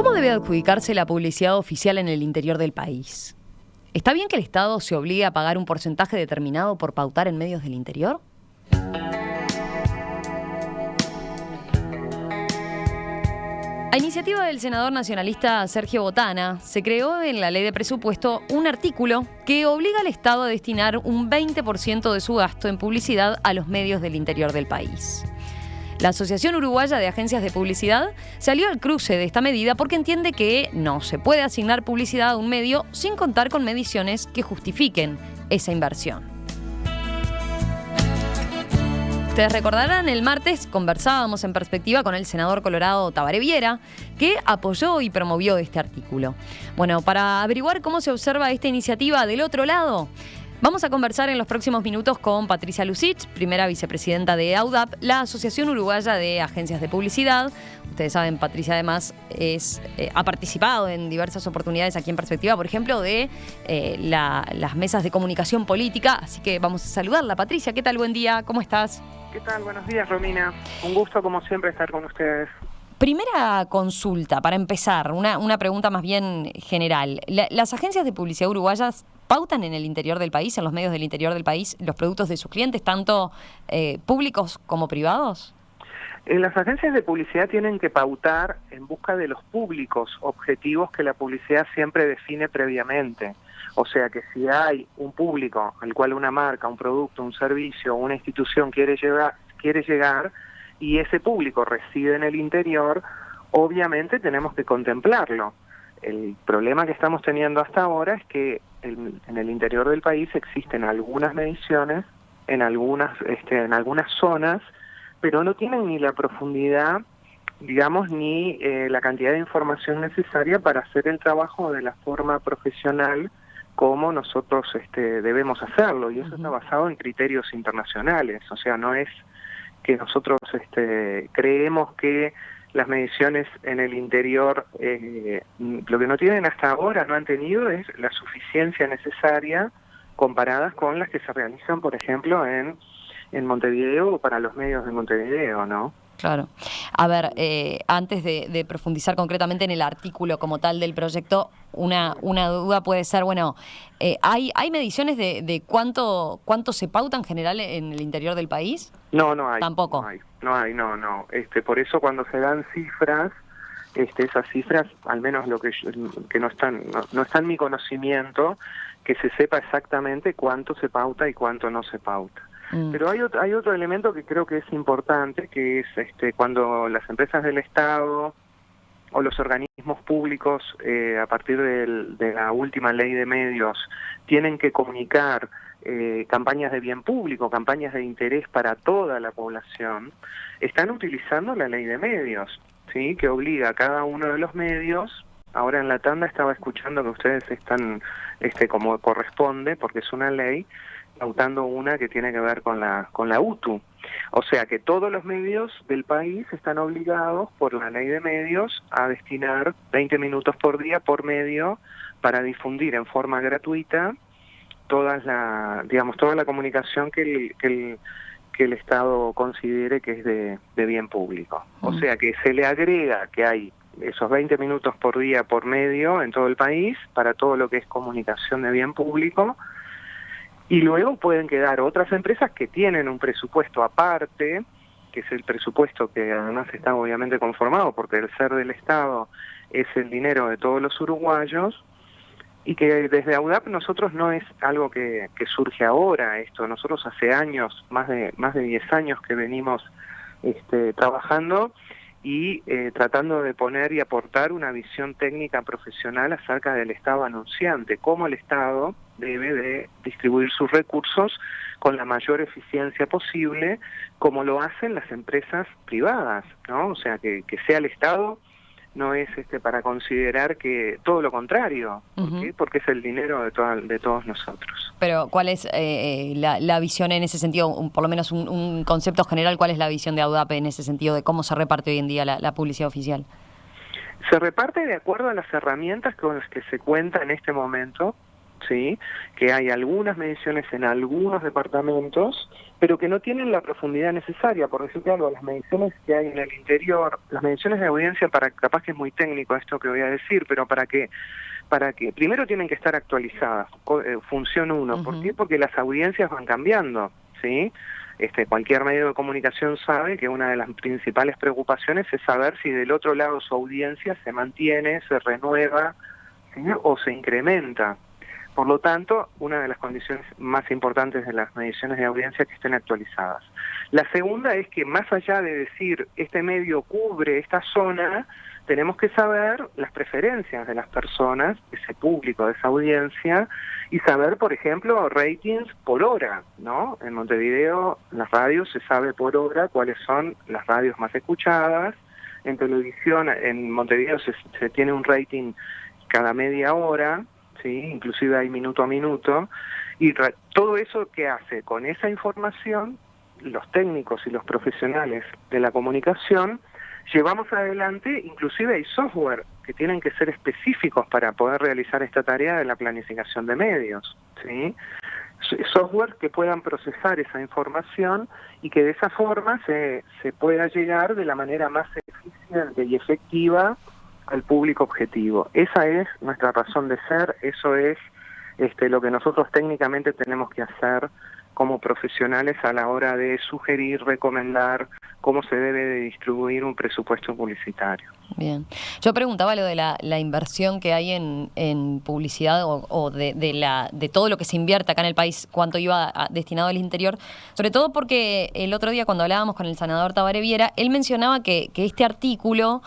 ¿Cómo debe adjudicarse la publicidad oficial en el interior del país? ¿Está bien que el Estado se obligue a pagar un porcentaje determinado por pautar en medios del interior? A iniciativa del senador nacionalista Sergio Botana, se creó en la Ley de Presupuesto un artículo que obliga al Estado a destinar un 20% de su gasto en publicidad a los medios del interior del país. La Asociación Uruguaya de Agencias de Publicidad salió al cruce de esta medida porque entiende que no se puede asignar publicidad a un medio sin contar con mediciones que justifiquen esa inversión. Ustedes recordarán, el martes conversábamos en Perspectiva con el senador colorado Tabaré Viera, que apoyó y promovió este artículo. Bueno, para averiguar cómo se observa esta iniciativa del otro lado, vamos a conversar en los próximos minutos con Patricia Lucich, primera vicepresidenta de AUDAP, la Asociación Uruguaya de Agencias de Publicidad. Ustedes saben, Patricia además ha participado en diversas oportunidades aquí en Perspectiva, por ejemplo, de las mesas de comunicación política. Así que vamos a saludarla. Patricia, ¿qué tal? Buen día, ¿cómo estás? ¿Qué tal? Buenos días, Romina. Un gusto, como siempre, estar con ustedes. Primera consulta, para empezar, una pregunta más bien general. ¿Las agencias de publicidad uruguayas pautan en el interior del país, en los medios del interior del país, los productos de sus clientes, tanto públicos como privados? Las agencias de publicidad tienen que pautar en busca de los públicos objetivos que la publicidad siempre define previamente. O sea que si hay un público al cual una marca, un producto, un servicio, una institución quiere llegar y ese público reside en el interior, obviamente tenemos que contemplarlo. El problema que estamos teniendo hasta ahora es que en el interior del país existen algunas mediciones en algunas zonas, pero no tienen ni la profundidad, digamos, ni la cantidad de información necesaria para hacer el trabajo de la forma profesional como nosotros debemos hacerlo, y eso está basado en criterios internacionales. O sea, no es que nosotros creemos que las mediciones en el interior, lo que no tienen hasta ahora, no han tenido, es la suficiencia necesaria comparadas con las que se realizan, por ejemplo, en Montevideo o para los medios de Montevideo, ¿no? Claro. A ver, antes de profundizar concretamente en el artículo como tal del proyecto, una duda puede ser, bueno, ¿hay mediciones de cuánto se pauta en general en el interior del país? No hay. Tampoco. No hay. Por eso cuando se dan cifras, esas cifras, al menos que no está en mi conocimiento, que se sepa exactamente cuánto se pauta y cuánto no se pauta. Pero hay otro elemento que creo que es importante, que es cuando las empresas del Estado o los organismos públicos, a partir de la última ley de medios, tienen que comunicar campañas de bien público, campañas de interés para toda la población, están utilizando la ley de medios, ¿sí? Que obliga a cada uno de los medios. Ahora en la tanda estaba escuchando que ustedes están, como corresponde, porque es una ley, pautando una que tiene que ver con la UTU. O sea que todos los medios del país están obligados por la ley de medios a destinar 20 minutos por día por medio para difundir en forma gratuita toda la comunicación que el Estado considere que es de bien público. O sea que se le agrega que hay esos 20 minutos por día por medio en todo el país para todo lo que es comunicación de bien público. Y luego pueden quedar otras empresas que tienen un presupuesto aparte, que es el presupuesto que además está obviamente conformado, porque el ser del Estado es el dinero de todos los uruguayos, y que desde AUDAP nosotros no es algo que surge ahora esto. Nosotros hace años, más de 10 años que venimos trabajando y tratando de poner y aportar una visión técnica profesional acerca del Estado anunciante, cómo el Estado debe de distribuir sus recursos con la mayor eficiencia posible, como lo hacen las empresas privadas, ¿no? O sea, que sea el Estado no es para considerar que todo lo contrario. ¿Por qué? Porque es el dinero de todos nosotros. Pero ¿cuál es la visión en ese sentido? Por lo menos un concepto general, ¿cuál es la visión de AUDAP en ese sentido de cómo se reparte hoy en día la publicidad oficial? Se reparte de acuerdo a las herramientas con las que se cuenta en este momento, ¿sí? Que hay algunas mediciones en algunos departamentos, pero que no tienen la profundidad necesaria. Por decirte algo, las mediciones que hay en el interior, las mediciones de audiencia, capaz que es muy técnico esto que voy a decir, pero para que primero tienen que estar actualizadas, función 1. ¿Por qué? Porque las audiencias van cambiando, ¿sí? Cualquier medio de comunicación sabe que una de las principales preocupaciones es saber si del otro lado su audiencia se mantiene, se renueva, ¿sí? O se incrementa. Por lo tanto, una de las condiciones más importantes de las mediciones de audiencia es que estén actualizadas. La segunda es que más allá de decir este medio cubre esta zona, tenemos que saber las preferencias de las personas, de ese público, de esa audiencia, y saber, por ejemplo, ratings por hora, ¿no? En Montevideo, en las radios se sabe por hora cuáles son las radios más escuchadas. En televisión, en Montevideo se tiene un rating cada media hora, ¿sí? Inclusive hay minuto a minuto, y todo eso que hace con esa información, los técnicos y los profesionales de la comunicación, llevamos adelante, inclusive hay software que tienen que ser específicos para poder realizar esta tarea de la planificación de medios, ¿sí? Software que puedan procesar esa información y que de esa forma se pueda llegar de la manera más eficiente y efectiva al público objetivo. Esa es nuestra razón de ser, eso es lo que nosotros técnicamente tenemos que hacer como profesionales a la hora de sugerir, recomendar cómo se debe de distribuir un presupuesto publicitario. Bien. Yo preguntaba lo de la inversión que hay en publicidad o de todo lo que se invierte acá en el país, cuánto iba destinado al interior, sobre todo porque el otro día cuando hablábamos con el senador Tabaré Viera, él mencionaba que este artículo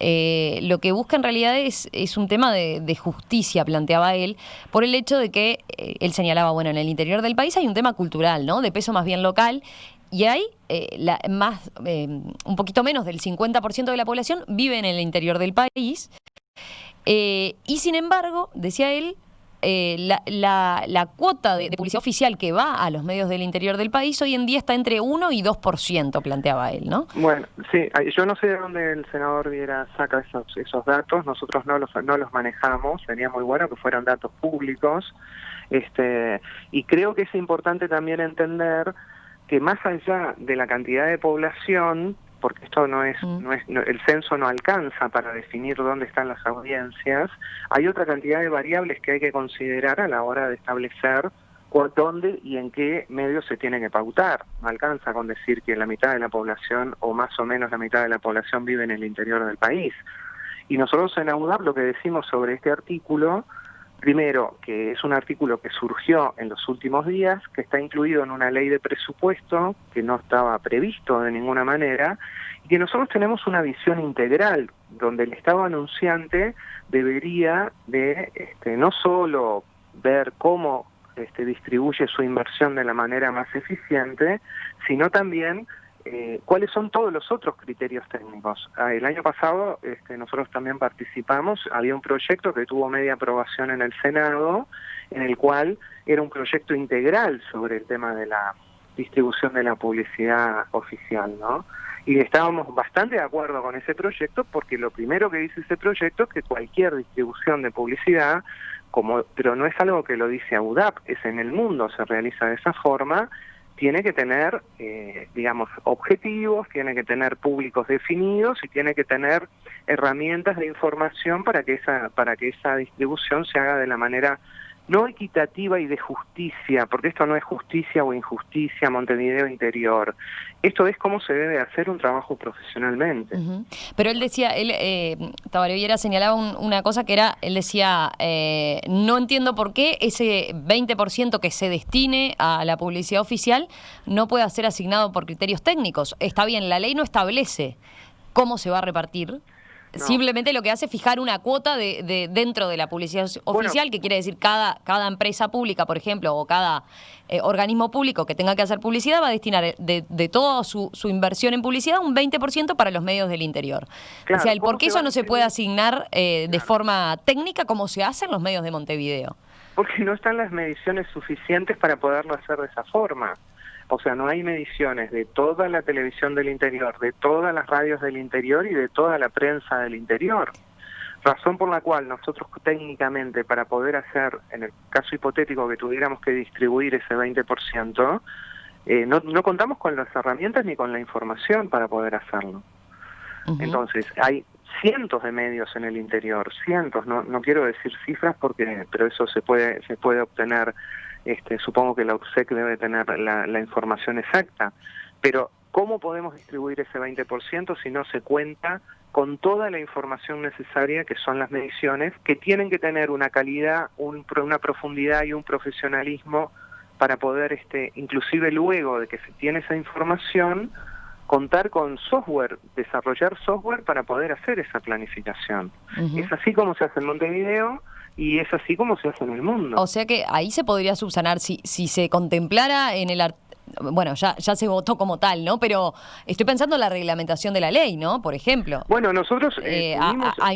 lo que busca en realidad es un tema de justicia, planteaba él, por el hecho de que él señalaba, bueno, en el interior del país hay un tema cultural, ¿no? De peso más bien local, y hay un poquito menos del 50% de la población vive en el interior del país, y sin embargo, decía él, la cuota de publicidad oficial que va a los medios del interior del país hoy en día está entre 1 y 2%, planteaba él, ¿no? Bueno, sí, yo no sé de dónde el senador Viera saca esos datos, nosotros no los manejamos, sería muy bueno que fueran datos públicos, y creo que es importante también entender que más allá de la cantidad de población, porque esto el censo no alcanza para definir dónde están las audiencias, hay otra cantidad de variables que hay que considerar a la hora de establecer dónde y en qué medios se tiene que pautar. No alcanza con decir que la mitad de la población, o más o menos la mitad de la población, vive en el interior del país. Y nosotros en AUDAP lo que decimos sobre este artículo, primero, que es un artículo que surgió en los últimos días, que está incluido en una ley de presupuesto, que no estaba previsto de ninguna manera, y que nosotros tenemos una visión integral, donde el Estado anunciante debería de no solo ver cómo distribuye su inversión de la manera más eficiente, sino también cuáles son todos los otros criterios técnicos. El año pasado nosotros también participamos, había un proyecto que tuvo media aprobación en el Senado, en el cual era un proyecto integral sobre el tema de la distribución de la publicidad oficial, ¿no? Y estábamos bastante de acuerdo con ese proyecto, porque lo primero que dice ese proyecto es que cualquier distribución de publicidad, pero no es algo que lo dice AUDAP, es en el mundo, se realiza de esa forma, tiene que tener, objetivos, tiene que tener públicos definidos y tiene que tener herramientas de información para que esa distribución se haga de la manera no equitativa y de justicia, porque esto no es justicia o injusticia, Montevideo interior. Esto es cómo se debe hacer un trabajo profesionalmente. Uh-huh. Pero él decía, Tabaré Viera señalaba una cosa que era, él decía, no entiendo por qué ese 20% que se destine a la publicidad oficial no puede ser asignado por criterios técnicos. Está bien, la ley no establece cómo se va a repartir. No. Simplemente lo que hace es fijar una cuota dentro de la publicidad oficial, que quiere decir cada empresa pública, por ejemplo, o cada organismo público que tenga que hacer publicidad va a destinar de toda su inversión en publicidad un 20% para los medios del interior. Claro, o sea, ¿por qué eso no se puede asignar de forma técnica como se hace en los medios de Montevideo? Porque no están las mediciones suficientes para poderlo hacer de esa forma. O sea, no hay mediciones de toda la televisión del interior, de todas las radios del interior y de toda la prensa del interior. razón por la cual nosotros técnicamente, para poder hacer, en el caso hipotético que tuviéramos que distribuir ese 20%, no contamos con las herramientas ni con la información para poder hacerlo. Entonces, hay cientos de medios en el interior, cientos, no quiero decir cifras pero eso se puede obtener, supongo que la UPSEC debe tener la información exacta, pero ¿cómo podemos distribuir ese 20% si no se cuenta con toda la información necesaria, que son las mediciones, que tienen que tener una calidad, una profundidad y un profesionalismo para poder, inclusive luego de que se tiene esa información, contar con software, desarrollar software para poder hacer esa planificación? Es así como se hace en Montevideo y es así como se hace en el mundo. O sea que ahí se podría subsanar si se contemplara en el bueno, ya se votó como tal, ¿no? Pero estoy pensando en la reglamentación de la ley, ¿no? Por ejemplo. Bueno, nosotros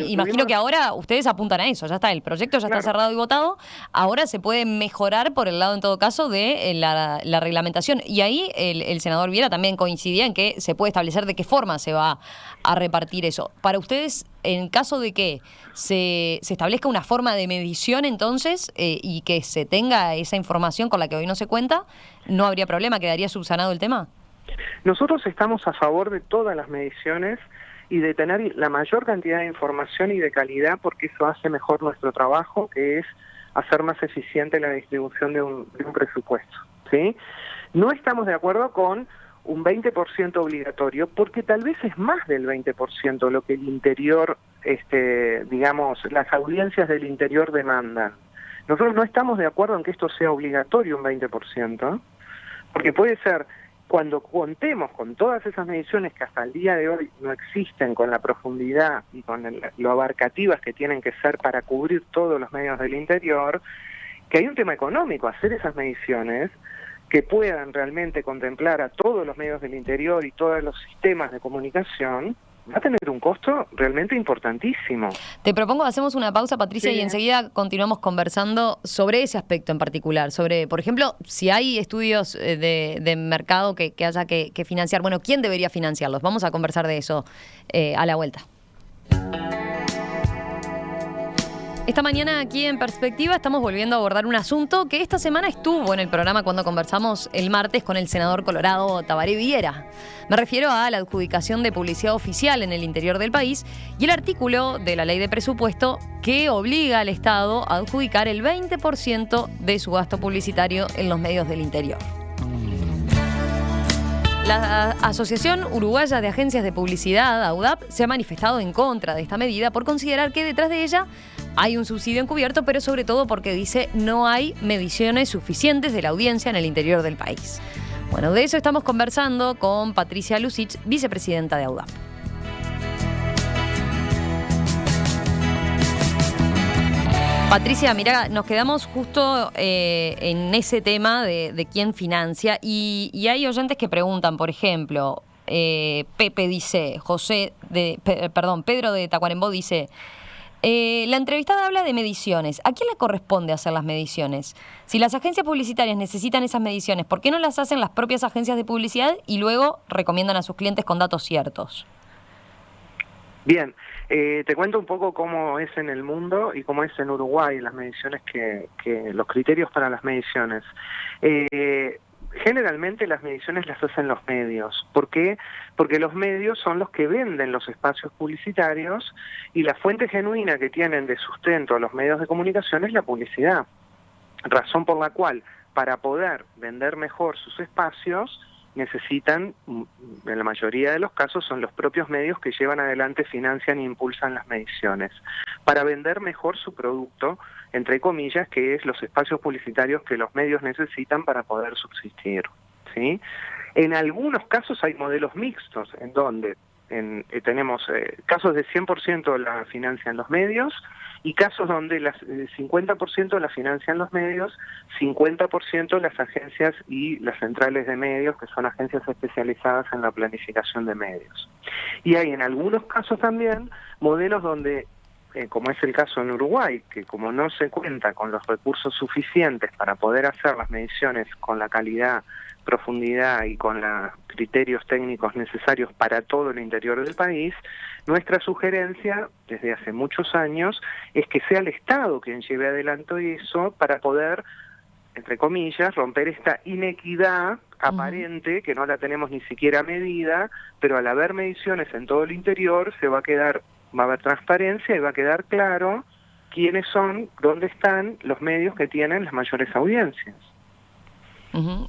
imagino que ahora ustedes apuntan a eso, ya está, el proyecto ya está cerrado y votado, ahora se puede mejorar por el lado, en todo caso, de la reglamentación. Y ahí el senador Viera también coincidía en que se puede establecer de qué forma se va a repartir eso. Para ustedes, en caso de que se establezca una forma de medición, entonces, y que se tenga esa información con la que hoy no se cuenta, ¿no habría problema? ¿Quedaría subsanado el tema? Nosotros estamos a favor de todas las mediciones y de tener la mayor cantidad de información y de calidad, porque eso hace mejor nuestro trabajo, que es hacer más eficiente la distribución de un presupuesto, ¿sí? No estamos de acuerdo con un 20% obligatorio, porque tal vez es más del 20% lo que el interior, digamos, las audiencias del interior demandan. Nosotros no estamos de acuerdo en que esto sea obligatorio un 20%, porque puede ser, cuando contemos con todas esas mediciones que hasta el día de hoy no existen, con la profundidad y con lo abarcativas que tienen que ser para cubrir todos los medios del interior, que hay un tema económico, hacer esas mediciones que puedan realmente contemplar a todos los medios del interior y todos los sistemas de comunicación, va a tener un costo realmente importantísimo. Te propongo, hacemos una pausa, Patricia, y enseguida continuamos conversando sobre ese aspecto en particular, sobre, por ejemplo, si hay estudios de mercado que haya que financiar. Bueno, ¿quién debería financiarlos? Vamos a conversar de eso a la vuelta. Esta mañana aquí en Perspectiva estamos volviendo a abordar un asunto que esta semana estuvo en el programa cuando conversamos el martes con el senador colorado Tabaré Viera. Me refiero a la adjudicación de publicidad oficial en el interior del país y el artículo de la ley de presupuesto que obliga al Estado a adjudicar el 20% de su gasto publicitario en los medios del interior. La Asociación Uruguaya de Agencias de Publicidad, AUDAP, se ha manifestado en contra de esta medida por considerar que detrás de ella hay un subsidio encubierto, pero sobre todo porque dice no hay mediciones suficientes de la audiencia en el interior del país. Bueno, de eso estamos conversando con Patricia Lucich, vicepresidenta de AUDAP. Patricia, mira, nos quedamos justo en ese tema de quién financia y hay oyentes que preguntan, por ejemplo, Pepe dice, Pedro de Tacuarembó dice, la entrevistada habla de mediciones. ¿A quién le corresponde hacer las mediciones? Si las agencias publicitarias necesitan esas mediciones, ¿por qué no las hacen las propias agencias de publicidad y luego recomiendan a sus clientes con datos ciertos? Bien, te cuento un poco cómo es en el mundo y cómo es en Uruguay las mediciones los criterios para las mediciones. Generalmente las mediciones las hacen los medios. ¿Por qué? Porque los medios son los que venden los espacios publicitarios y la fuente genuina que tienen de sustento a los medios de comunicación es la publicidad. Razón por la cual, para poder vender mejor sus espacios, necesitan, en la mayoría de los casos, son los propios medios que llevan adelante, financian e impulsan las mediciones, para vender mejor su producto, entre comillas, que es los espacios publicitarios que los medios necesitan para poder subsistir, ¿sí? En algunos casos hay modelos mixtos, en donde tenemos casos de 100% la financian los medios, y casos donde el 50% la financian los medios, 50% las agencias y las centrales de medios, que son agencias especializadas en la planificación de medios. Y hay en algunos casos también modelos donde, como es el caso en Uruguay, que como no se cuenta con los recursos suficientes para poder hacer las mediciones con la calidad profundidad y con los criterios técnicos necesarios para todo el interior del país, nuestra sugerencia desde hace muchos años es que sea el Estado quien lleve adelante eso para poder, entre comillas, romper esta inequidad aparente, que no la tenemos ni siquiera medida, pero al haber mediciones en todo el interior va a haber transparencia y va a quedar claro quiénes son, dónde están los medios que tienen las mayores audiencias.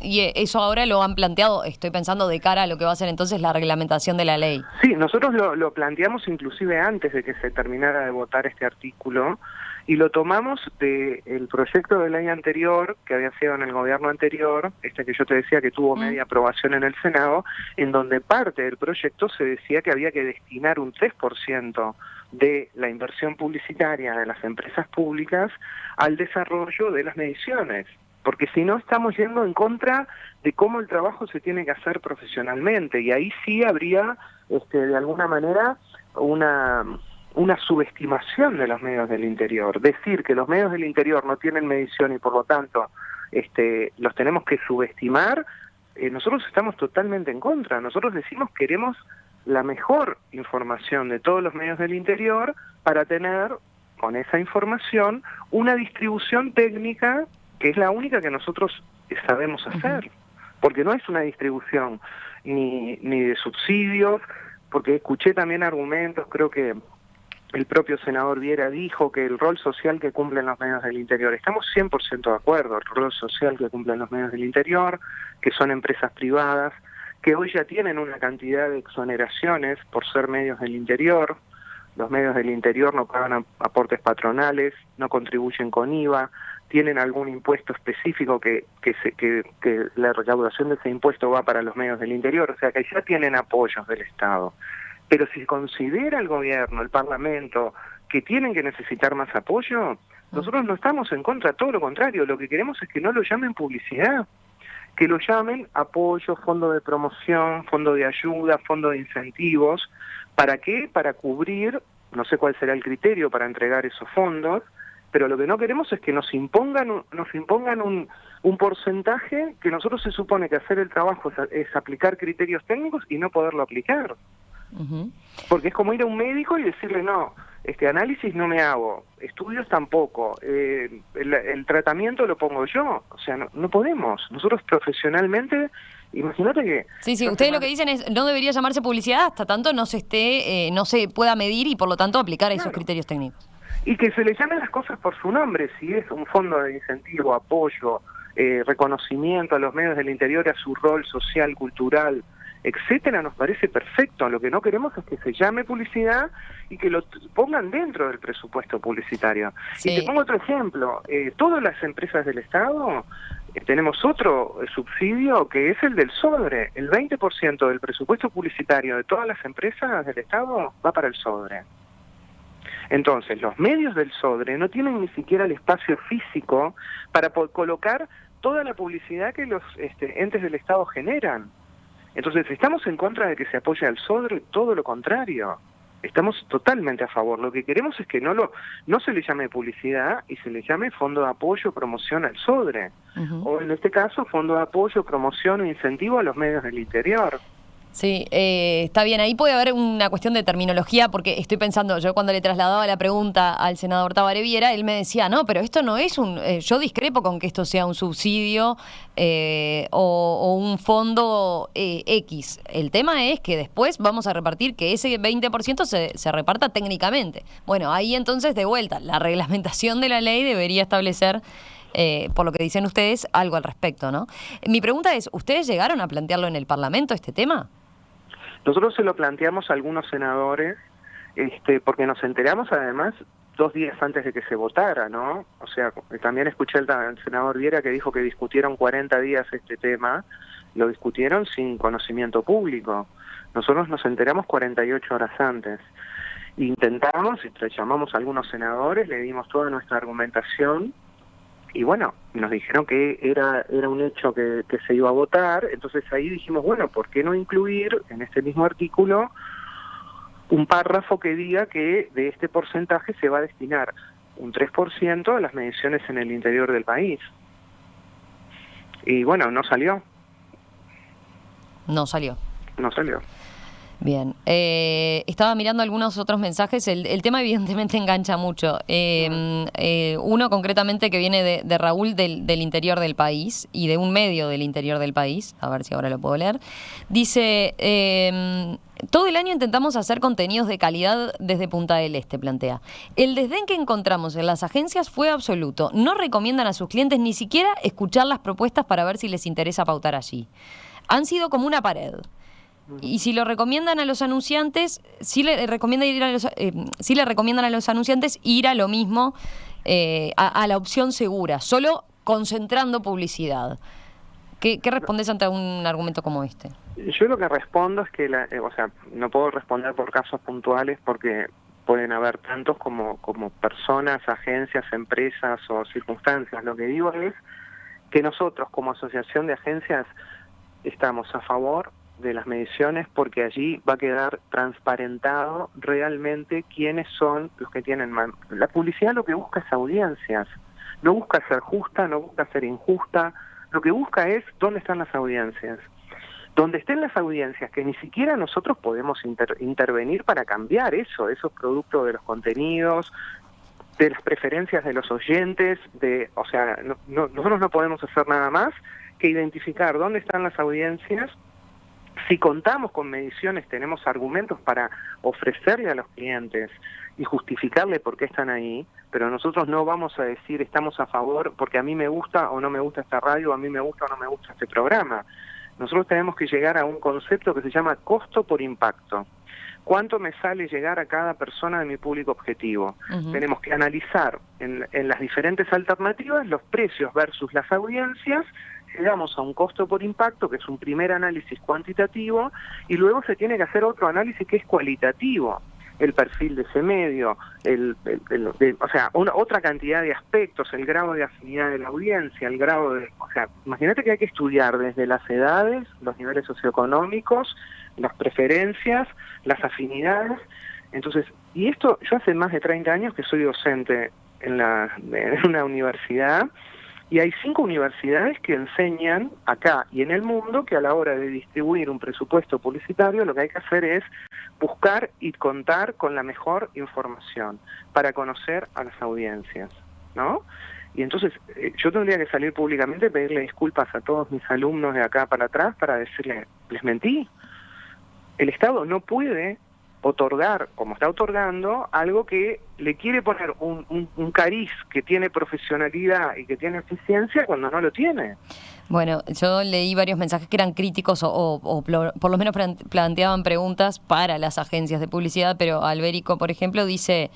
Y eso ahora lo han planteado, estoy pensando de cara a lo que va a ser entonces la reglamentación de la ley. Sí, nosotros lo planteamos inclusive antes de que se terminara de votar este artículo, y lo tomamos del proyecto de ley anterior, que había sido en el gobierno anterior, que yo te decía que tuvo media aprobación en el Senado, en donde parte del proyecto se decía que había que destinar un 3% de la inversión publicitaria de las empresas públicas al desarrollo de las mediciones, porque si no estamos yendo en contra de cómo el trabajo se tiene que hacer profesionalmente, y ahí sí habría, de alguna manera, una subestimación de los medios del interior. Decir que los medios del interior no tienen medición y por lo tanto los tenemos que subestimar, nosotros estamos totalmente en contra. Nosotros decimos queremos la mejor información de todos los medios del interior para tener con esa información una distribución técnica que es la única que nosotros sabemos hacer, porque no es una distribución ni de subsidios, porque escuché también argumentos, creo que el propio senador Viera dijo que el rol social que cumplen los medios del interior, estamos 100% de acuerdo, el rol social que cumplen los medios del interior, que son empresas privadas, que hoy ya tienen una cantidad de exoneraciones por ser medios del interior. Los medios del interior no pagan aportes patronales, no contribuyen con IVA, tienen algún impuesto específico que la recaudación de ese impuesto va para los medios del interior, o sea que ya tienen apoyos del Estado. Pero si considera el gobierno, el Parlamento, que tienen que necesitar más apoyo, nosotros no estamos en contra, todo lo contrario, lo que queremos es que no lo llamen publicidad, que lo llamen apoyo, fondo de promoción, fondo de ayuda, fondo de incentivos. ¿Para qué? Para cubrir, no sé cuál será el criterio para entregar esos fondos, pero lo que no queremos es que nos impongan un porcentaje que nosotros se supone que hacer el trabajo es aplicar criterios técnicos y no poderlo aplicar. Porque es como ir a un médico y decirle, no, análisis no me hago, estudios tampoco, el tratamiento lo pongo yo, o sea, no podemos. Nosotros profesionalmente, imagínate que... Sí, ustedes lo que dicen es, no debería llamarse publicidad hasta tanto no se pueda medir y por lo tanto aplicar esos criterios técnicos. Y que se le llamen las cosas por su nombre, si es un fondo de incentivo, apoyo, reconocimiento a los medios del interior, a su rol social, cultural, etcétera, nos parece perfecto. Lo que no queremos es que se llame publicidad y que lo pongan dentro del presupuesto publicitario. Sí. Y te pongo otro ejemplo. Todas las empresas del Estado tenemos otro subsidio que es el del SODRE. El 20% del presupuesto publicitario de todas las empresas del Estado va para el SODRE. Entonces, los medios del SODRE no tienen ni siquiera el espacio físico para colocar toda la publicidad que los entes del Estado generan. Entonces, estamos en contra de que se apoye al SODRE, todo lo contrario. Estamos totalmente a favor. Lo que queremos es que no se le llame publicidad y se le llame Fondo de Apoyo, Promoción al SODRE. O en este caso, Fondo de Apoyo, Promoción e Incentivo a los medios del interior. Sí, está bien. Ahí puede haber una cuestión de terminología, porque estoy pensando, yo cuando le trasladaba la pregunta al senador Tabaré Viera, él me decía, no, pero esto no es yo discrepo con que esto sea un subsidio o un fondo X. El tema es que después vamos a repartir que ese 20% se reparta técnicamente. Bueno, ahí entonces, de vuelta, la reglamentación de la ley debería establecer, por lo que dicen ustedes, algo al respecto, ¿no? Mi pregunta es, ¿ustedes llegaron a plantearlo en el Parlamento, este tema? Nosotros se lo planteamos a algunos senadores, porque nos enteramos además 2 días antes de que se votara, ¿no? O sea, también escuché al senador Viera que dijo que discutieron 40 días este tema, lo discutieron sin conocimiento público. Nosotros nos enteramos 48 horas antes. Intentamos, llamamos a algunos senadores, le dimos toda nuestra argumentación, y bueno, nos dijeron que era un hecho que se iba a votar. Entonces ahí dijimos, bueno, ¿por qué no incluir en este mismo artículo un párrafo que diga que de este porcentaje se va a destinar un 3% a las mediciones en el interior del país? Y bueno, no salió. No salió. No salió. Bien. Estaba mirando algunos otros mensajes. El tema evidentemente engancha mucho. Uno concretamente que viene de Raúl del interior del país y de un medio del interior del país. A ver si ahora lo puedo leer. Dice, todo el año intentamos hacer contenidos de calidad desde Punta del Este, plantea. El desdén que encontramos en las agencias fue absoluto. No recomiendan a sus clientes ni siquiera escuchar las propuestas para ver si les interesa pautar allí. Han sido como una pared. Y si lo recomiendan a los anunciantes, sí le recomiendan a los anunciantes ir a lo mismo, a la opción segura, solo concentrando publicidad. ¿Qué respondes ante un argumento como este? Yo lo que respondo es que, no puedo responder por casos puntuales porque pueden haber tantos como personas, agencias, empresas o circunstancias. Lo que digo es que nosotros como asociación de agencias estamos a favor de las mediciones porque allí va a quedar transparentado realmente quiénes son los que tienen la publicidad. Lo que busca es audiencias, no busca ser justa, no busca ser injusta, lo que busca es dónde están las audiencias. Donde estén las audiencias, que ni siquiera nosotros podemos intervenir para cambiar eso es producto de los contenidos, de las preferencias de los oyentes, nosotros no podemos hacer nada más que identificar dónde están las audiencias. Si contamos con mediciones, tenemos argumentos para ofrecerle a los clientes y justificarle por qué están ahí, pero nosotros no vamos a decir estamos a favor porque a mí me gusta o no me gusta esta radio, a mí me gusta o no me gusta este programa. Nosotros tenemos que llegar a un concepto que se llama costo por impacto. ¿Cuánto me sale llegar a cada persona de mi público objetivo? Tenemos que analizar en las diferentes alternativas los precios versus las audiencias. Llegamos a un costo por impacto, que es un primer análisis cuantitativo, y luego se tiene que hacer otro análisis que es cualitativo. El perfil de ese medio, otra cantidad de aspectos, el grado de afinidad de la audiencia, el grado de... imagínate que hay que estudiar desde las edades, los niveles socioeconómicos, las preferencias, las afinidades. Entonces, y esto, yo hace más de 30 años que soy docente en una universidad, y hay 5 universidades que enseñan acá y en el mundo que a la hora de distribuir un presupuesto publicitario lo que hay que hacer es buscar y contar con la mejor información para conocer a las audiencias, ¿no? Y entonces yo tendría que salir públicamente y pedirle disculpas a todos mis alumnos de acá para atrás para decirles, les mentí. El Estado no puede otorgar, como está otorgando, algo que le quiere poner un cariz que tiene profesionalidad y que tiene eficiencia cuando no lo tiene. Bueno, yo leí varios mensajes que eran críticos o por lo menos planteaban preguntas para las agencias de publicidad, pero Alberico, por ejemplo, dice,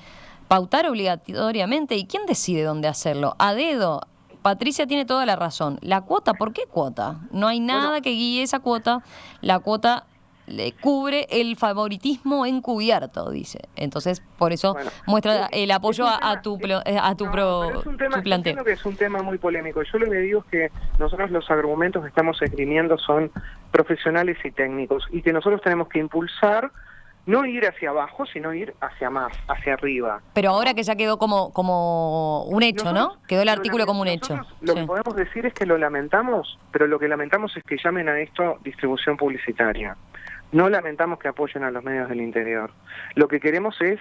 pautar obligatoriamente, ¿y quién decide dónde hacerlo? A dedo. Patricia tiene toda la razón. La cuota, ¿por qué cuota? No hay nada que guíe esa cuota. La cuota le cubre el favoritismo encubierto, dice. Entonces, por eso muestra el apoyo a tu planteo. Entiendo que es un tema muy polémico. Yo lo que digo es que nosotros los argumentos que estamos esgrimiendo son profesionales y técnicos, y que nosotros tenemos que impulsar, no ir hacia abajo, sino ir hacia más, hacia arriba. Pero ahora que ya quedó como un hecho, ¿no? Quedó el artículo como un hecho. Lo que podemos decir es que lo lamentamos, pero lo que lamentamos es que llamen a esto distribución publicitaria. No lamentamos que apoyen a los medios del interior. Lo que queremos es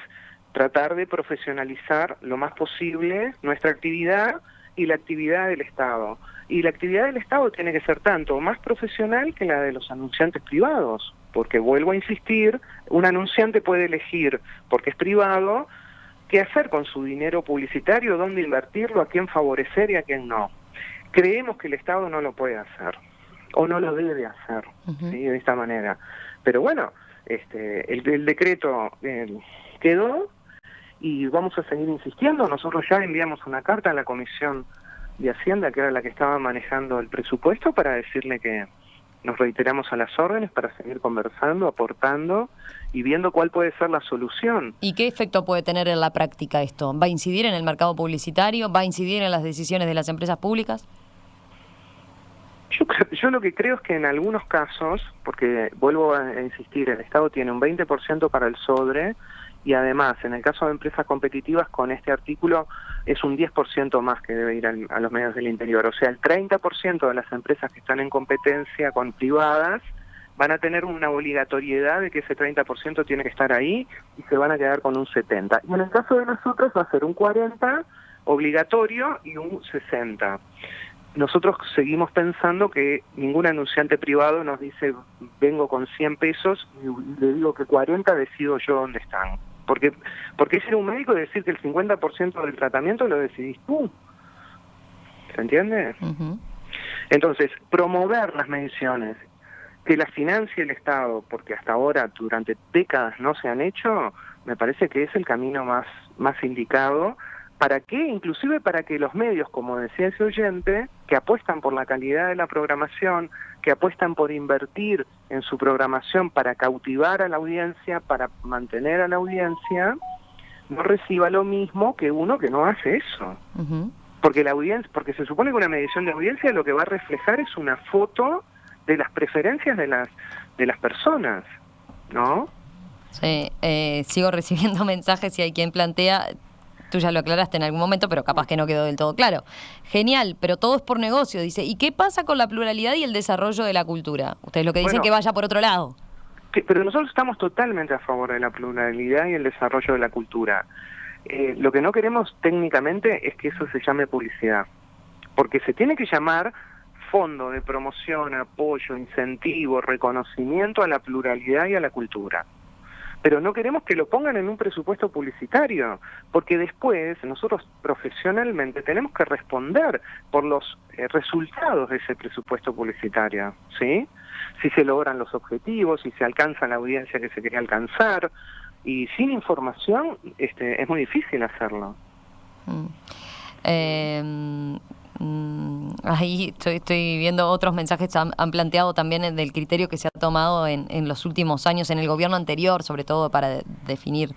tratar de profesionalizar lo más posible nuestra actividad y la actividad del Estado. Y la actividad del Estado tiene que ser tanto más profesional que la de los anunciantes privados. Porque, vuelvo a insistir, un anunciante puede elegir, porque es privado, qué hacer con su dinero publicitario, dónde invertirlo, a quién favorecer y a quién no. Creemos que el Estado no lo puede hacer, o no lo debe hacer, ¿sí? De esta manera. Pero bueno, el decreto quedó y vamos a seguir insistiendo. Nosotros ya enviamos una carta a la Comisión de Hacienda, que era la que estaba manejando el presupuesto, para decirle que nos reiteramos a las órdenes para seguir conversando, aportando y viendo cuál puede ser la solución. ¿Y qué efecto puede tener en la práctica esto? ¿Va a incidir en el mercado publicitario? ¿Va a incidir en las decisiones de las empresas públicas? Yo lo que creo es que en algunos casos, porque vuelvo a insistir, el Estado tiene un 20% para el SODRE, y además, en el caso de empresas competitivas, con este artículo es un 10% más que debe ir a los medios del interior. O sea, el 30% de las empresas que están en competencia con privadas van a tener una obligatoriedad de que ese 30% tiene que estar ahí y se van a quedar con un 70%. Y en el caso de nosotros va a ser un 40% obligatorio y un 60%. Nosotros seguimos pensando que ningún anunciante privado nos dice vengo con 100 pesos y le digo que 40 decido yo dónde están. Porque es ir a un médico y decir que el 50% del tratamiento lo decidís tú. ¿Se entiende? Uh-huh. Entonces, promover las mediciones, que las financie el Estado, porque hasta ahora, durante décadas no se han hecho, me parece que es el camino más indicado. ¿Para qué? Inclusive para que los medios, como decía ese oyente, que apuestan por la calidad de la programación, que apuestan por invertir en su programación para cautivar a la audiencia, para mantener a la audiencia, no reciba lo mismo que uno que no hace eso. Uh-huh. Porque se supone que una medición de audiencia lo que va a reflejar es una foto de las preferencias de las personas, ¿no? Sí, sigo recibiendo mensajes y hay quien plantea, tú ya lo aclaraste en algún momento, pero capaz que no quedó del todo claro. Genial, pero todo es por negocio, dice. ¿Y qué pasa con la pluralidad y el desarrollo de la cultura? Ustedes lo que dicen que vaya por otro lado. Pero nosotros estamos totalmente a favor de la pluralidad y el desarrollo de la cultura. Lo que no queremos técnicamente es que eso se llame publicidad, porque se tiene que llamar fondo de promoción, apoyo, incentivo, reconocimiento a la pluralidad y a la cultura. Pero no queremos que lo pongan en un presupuesto publicitario, porque después nosotros profesionalmente tenemos que responder por los resultados de ese presupuesto publicitario, ¿sí? Si se logran los objetivos, si se alcanza la audiencia que se quería alcanzar, y sin información es muy difícil hacerlo. Ahí estoy viendo otros mensajes que han planteado también del criterio que se ha tomado en los últimos años en el gobierno anterior, sobre todo para definir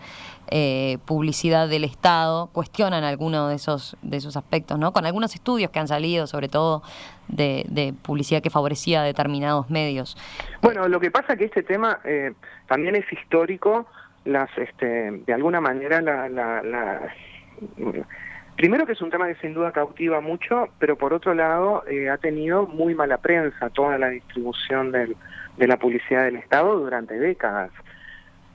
publicidad del Estado. Cuestionan algunos de esos aspectos, ¿no? Con algunos estudios que han salido, sobre todo de publicidad que favorecía determinados medios. Bueno, lo que pasa es que este tema también es histórico. De alguna manera primero que es un tema que sin duda cautiva mucho, pero por otro lado ha tenido muy mala prensa toda la distribución de la publicidad del Estado durante décadas.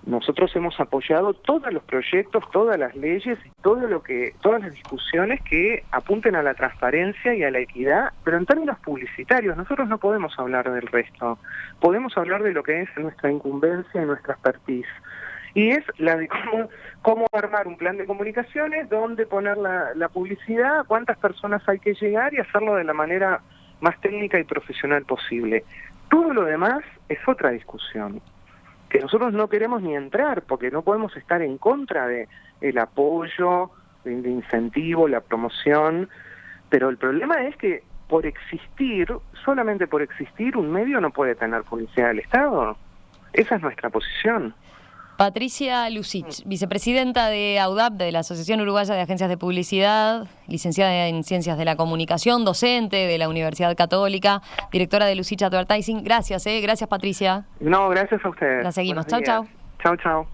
Nosotros hemos apoyado todos los proyectos, todas las leyes y todas las discusiones que apunten a la transparencia y a la equidad, pero en términos publicitarios. Nosotros no podemos hablar del resto, podemos hablar de lo que es nuestra incumbencia y nuestra expertise. Y es la de cómo armar un plan de comunicaciones, dónde poner la publicidad, cuántas personas hay que llegar y hacerlo de la manera más técnica y profesional posible. Todo lo demás es otra discusión, que nosotros no queremos ni entrar, porque no podemos estar en contra del apoyo, del incentivo, la promoción, pero el problema es que por existir, solamente por existir, un medio no puede tener publicidad del Estado. Esa es nuestra posición. Patricia Lucich, vicepresidenta de AUDAP, de la Asociación Uruguaya de Agencias de Publicidad, licenciada en Ciencias de la Comunicación, docente de la Universidad Católica, directora de Lucich Advertising. Gracias, gracias Patricia. No, gracias a ustedes. La seguimos. Chau, chau. Chau, chau.